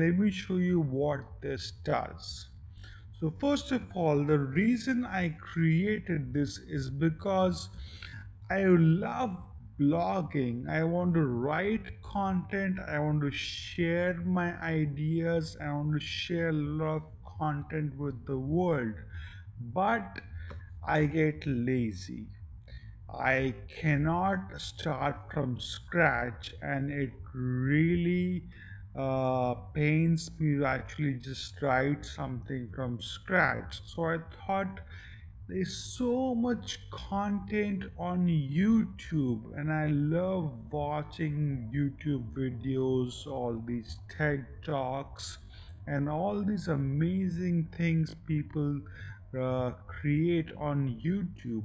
let me show you what this does. So first of all, the reason I created this is because I love blogging. I want to write content. I want to share my ideas. I want to share a lot of content with the world. But I get lazy. I cannot start from scratch, and it really pains me to actually just write something from scratch. So I thought there's so much content on YouTube, and I love watching YouTube videos, all these TED Talks, and all these amazing things people create on YouTube.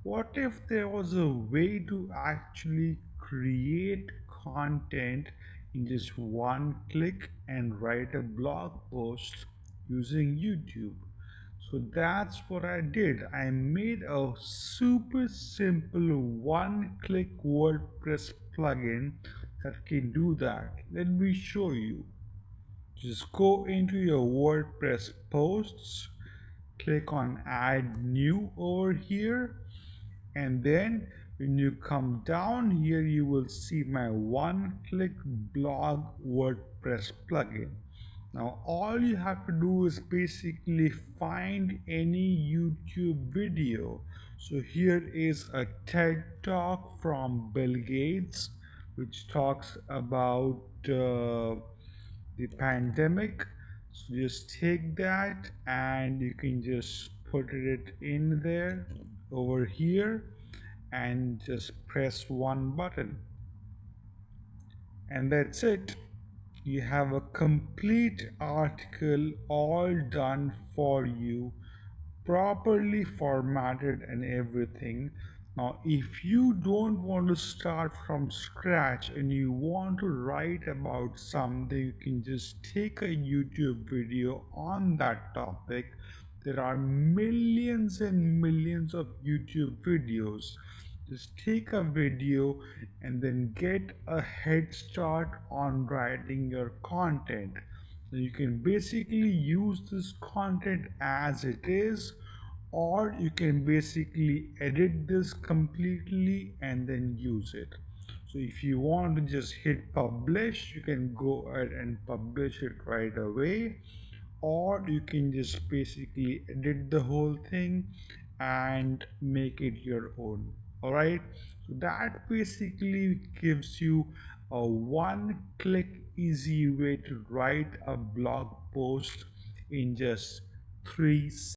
What if there was a way to actually create content in just one click and write a blog post using YouTube? So that's what I did. I made a super simple one-click WordPress plugin that can do that. Let me show you. Just go into your WordPress posts, click on add new over here, and then when you come down here you will see my one-click blog WordPress plugin. Now all you have to do is basically find any YouTube video. So here is a TED Talk from Bill Gates which talks about the pandemic. So just take that and you can just put it in there over here and just press one button, and that's it. You have a complete article all done for you, properly formatted and everything. Now, if you don't want to start from scratch and you want to write about something, you can just take a YouTube video on that topic. There are millions and millions of YouTube videos. Just take a video and then get a head start on writing your content. So you can basically use this content as it is, or you can basically edit this completely and then use it. So if you want to just hit publish, you can go ahead and publish it right away, or you can just basically edit the whole thing and make it your own. All right, so that basically gives you a one click easy way to write a blog post in just 3 seconds.